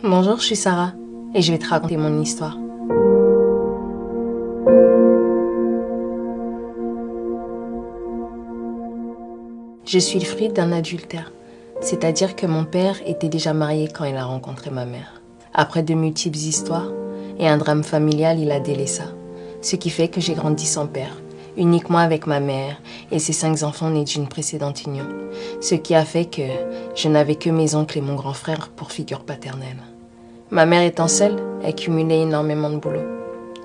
Bonjour, je suis Sarah et je vais te raconter mon histoire. Je suis le fruit d'un adultère, c'est-à-dire que mon père était déjà marié quand il a rencontré ma mère. Après de multiples histoires et un drame familial, il a délaissé ça. Ce qui fait que j'ai grandi sans père, uniquement avec ma mère et ses 5 enfants nés d'une précédente union. Ce qui a fait que je n'avais que mes oncles et mon grand frère pour figure paternelle. Ma mère étant seule, elle cumulait énormément de boulot.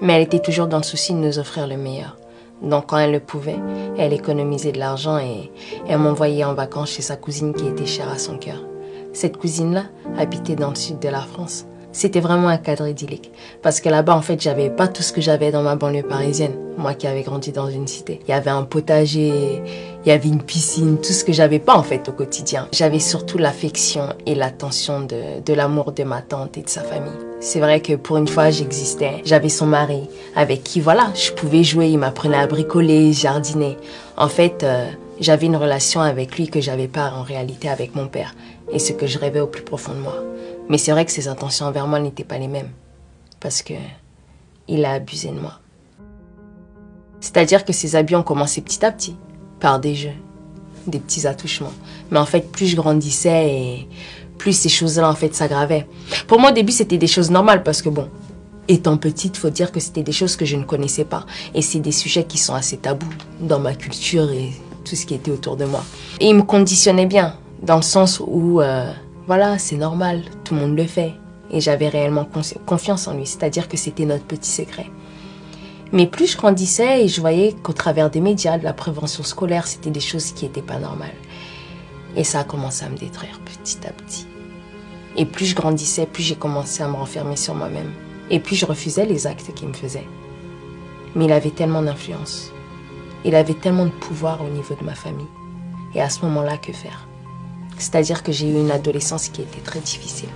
Mais elle était toujours dans le souci de nous offrir le meilleur. Donc quand elle le pouvait, elle économisait de l'argent et elle m'envoyait en vacances chez sa cousine qui était chère à son cœur. Cette cousine-là habitait dans le sud de la France. C'était vraiment un cadre idyllique. Parce que là-bas, en fait, j'avais pas tout ce que j'avais dans ma banlieue parisienne. Moi qui avais grandi dans une cité. Il y avait un potager, il y avait une piscine, tout ce que j'avais pas, en fait, au quotidien. J'avais surtout l'affection et l'attention de l'amour de ma tante et de sa famille. C'est vrai que pour une fois, j'existais. J'avais son mari, avec qui, voilà, je pouvais jouer. Il m'apprenait à bricoler, jardiner. En fait, j'avais une relation avec lui que j'avais pas en réalité avec mon père. Et ce que je rêvais au plus profond de moi. Mais c'est vrai que ses intentions envers moi n'étaient pas les mêmes. Parce que il a abusé de moi. C'est-à-dire que ses abus ont commencé petit à petit. Par des jeux, des petits attouchements. Mais en fait, plus je grandissais et plus ces choses-là en fait s'aggravaient. Pour moi au début c'était des choses normales parce que bon, étant petite, faut dire que c'était des choses que je ne connaissais pas. Et c'est des sujets qui sont assez tabous dans ma culture et tout ce qui était autour de moi. Et il me conditionnait bien, dans le sens où... voilà, c'est normal, tout le monde le fait. Et j'avais réellement confiance en lui, c'est-à-dire que c'était notre petit secret. Mais plus je grandissais et je voyais qu'au travers des médias, de la prévention scolaire, c'était des choses qui n'étaient pas normales. Et ça a commencé à me détruire petit à petit. Et plus je grandissais, plus j'ai commencé à me renfermer sur moi-même. Et puis je refusais les actes qu'il me faisait. Mais il avait tellement d'influence. Il avait tellement de pouvoir au niveau de ma famille. Et à ce moment-là, que faire ? C'est-à-dire que j'ai eu une adolescence qui était très difficile.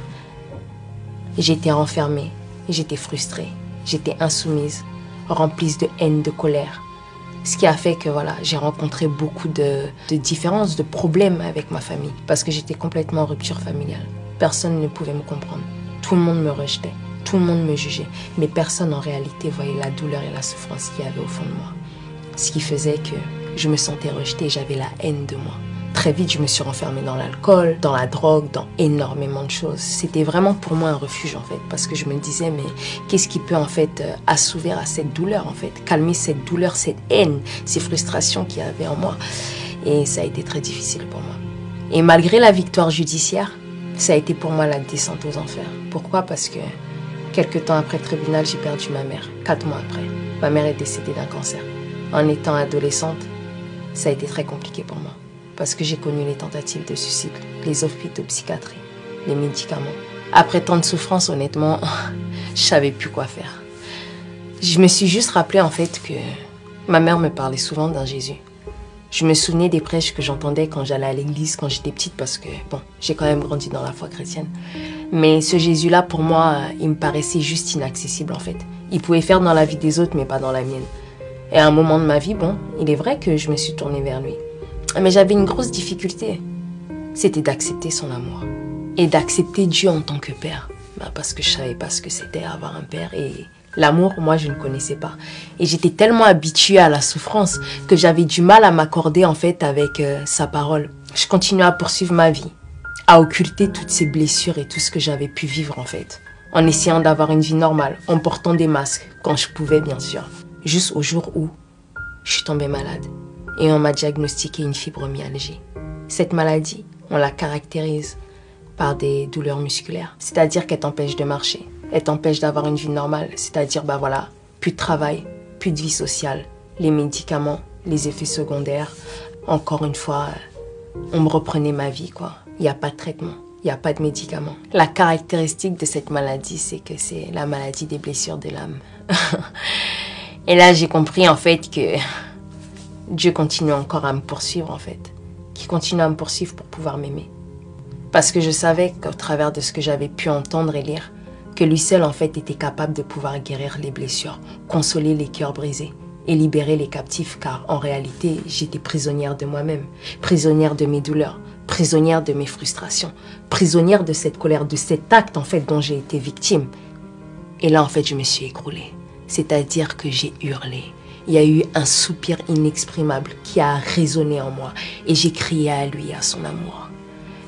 J'étais renfermée, j'étais frustrée, j'étais insoumise, remplie de haine, de colère. Ce qui a fait que voilà, j'ai rencontré beaucoup de différences, de problèmes avec ma famille. Parce que j'étais complètement en rupture familiale. Personne ne pouvait me comprendre. Tout le monde me rejetait, tout le monde me jugeait. Mais personne en réalité voyait la douleur et la souffrance qu'il y avait au fond de moi. Ce qui faisait que je me sentais rejetée et j'avais la haine de moi. Très vite, je me suis renfermée dans l'alcool, dans la drogue, dans énormément de choses. C'était vraiment pour moi un refuge en fait, parce que je me disais mais qu'est-ce qui peut en fait assouvir à cette douleur en fait, calmer cette douleur, cette haine, ces frustrations qu'il y avait en moi. Et ça a été très difficile pour moi. Et malgré la victoire judiciaire, ça a été pour moi la descente aux enfers. Pourquoi ? Parce que quelques temps après le tribunal, j'ai perdu ma mère. 4 mois après, ma mère est décédée d'un cancer. En étant adolescente, ça a été très compliqué pour moi. Parce que j'ai connu les tentatives de suicide, les hôpitaux psychiatriques, les médicaments. Après tant de souffrances, honnêtement, je savais plus quoi faire. Je me suis juste rappelé en fait que ma mère me parlait souvent d'un Jésus. Je me souvenais des prêches que j'entendais quand j'allais à l'église, quand j'étais petite, parce que bon, j'ai quand même grandi dans la foi chrétienne. Mais ce Jésus-là, pour moi, il me paraissait juste inaccessible en fait. Il pouvait faire dans la vie des autres, mais pas dans la mienne. Et à un moment de ma vie, bon, il est vrai que je me suis tournée vers lui. Mais j'avais une grosse difficulté, c'était d'accepter son amour et d'accepter Dieu en tant que père. Parce que je savais pas ce que c'était avoir un père et l'amour, moi je ne connaissais pas. Et j'étais tellement habituée à la souffrance que j'avais du mal à m'accorder en fait avec sa parole. Je continuais à poursuivre ma vie, à occulter toutes ces blessures et tout ce que j'avais pu vivre en fait. En essayant d'avoir une vie normale, en portant des masques, quand je pouvais bien sûr. Juste au jour où je suis tombée malade. Et on m'a diagnostiqué une fibromyalgie. Cette maladie, on la caractérise par des douleurs musculaires. C'est-à-dire qu'elle t'empêche de marcher, elle t'empêche d'avoir une vie normale. C'est-à-dire, bah voilà, plus de travail, plus de vie sociale, les médicaments, les effets secondaires. Encore une fois, on me reprenait ma vie, quoi. Il n'y a pas de traitement, il n'y a pas de médicaments. La caractéristique de cette maladie, c'est que c'est la maladie des blessures de l'âme. Et là, j'ai compris en fait que Dieu continue encore à me poursuivre en fait, qui continue à me poursuivre pour pouvoir m'aimer. Parce que je savais qu'au travers de ce que j'avais pu entendre et lire, que lui seul en fait était capable de pouvoir guérir les blessures, consoler les cœurs brisés et libérer les captifs, car en réalité j'étais prisonnière de moi-même, prisonnière de mes douleurs, prisonnière de mes frustrations, prisonnière de cette colère, de cet acte en fait dont j'ai été victime. Et là en fait je me suis écroulée, c'est-à-dire que j'ai hurlé. Il y a eu un soupir inexprimable qui a résonné en moi et j'ai crié à lui, à son amour.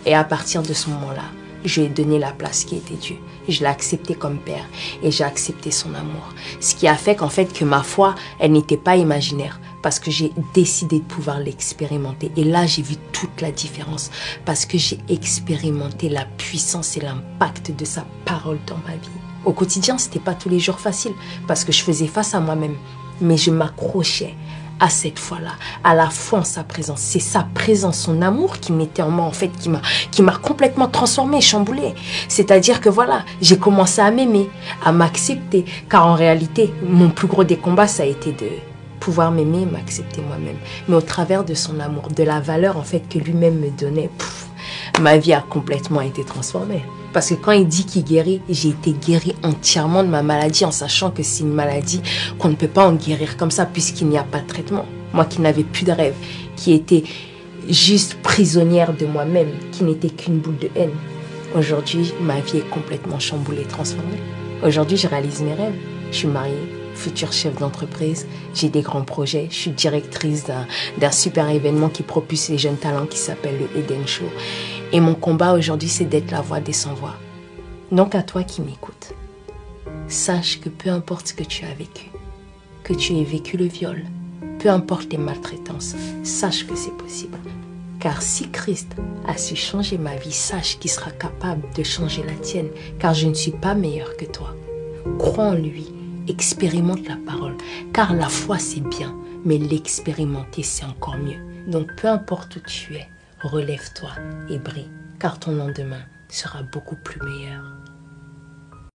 Et à partir de ce moment-là, je lui ai donné la place qui était due. Je l'ai accepté comme père et j'ai accepté son amour. Ce qui a fait qu'en fait que ma foi, elle n'était pas imaginaire parce que j'ai décidé de pouvoir l'expérimenter. Et là, j'ai vu toute la différence parce que j'ai expérimenté la puissance et l'impact de sa parole dans ma vie. Au quotidien, c'était pas tous les jours facile parce que je faisais face à moi-même. Mais je m'accrochais à cette foi-là, à la foi en sa présence. C'est sa présence, son amour qui mettait en moi, en fait, qui m'a complètement transformée, chamboulée. C'est-à-dire que voilà, j'ai commencé à m'aimer, à m'accepter. Car en réalité, mon plus gros des combats, ça a été de pouvoir m'aimer et m'accepter moi-même. Mais au travers de son amour, de la valeur, en fait, que lui-même me donnait, ma vie a complètement été transformée. Parce que quand il dit qu'il guérit, j'ai été guérie entièrement de ma maladie en sachant que c'est une maladie qu'on ne peut pas en guérir comme ça puisqu'il n'y a pas de traitement. Moi qui n'avais plus de rêve, qui était juste prisonnière de moi-même, qui n'était qu'une boule de haine. Aujourd'hui, ma vie est complètement chamboulée, transformée. Aujourd'hui, je réalise mes rêves. Je suis mariée, future chef d'entreprise, j'ai des grands projets, je suis directrice d'un super événement qui propulse les jeunes talents qui s'appelle le Eden Show. Et mon combat aujourd'hui, c'est d'être la voix des sans-voix. Donc à toi qui m'écoutes, sache que peu importe ce que tu as vécu, que tu aies vécu le viol, peu importe les maltraitances, sache que c'est possible. Car si Christ a su changer ma vie, sache qu'il sera capable de changer la tienne, car je ne suis pas meilleure que toi. Crois en lui, expérimente la parole, car la foi c'est bien, mais l'expérimenter c'est encore mieux. Donc peu importe où tu es, relève-toi et brille, car ton lendemain sera beaucoup plus meilleur.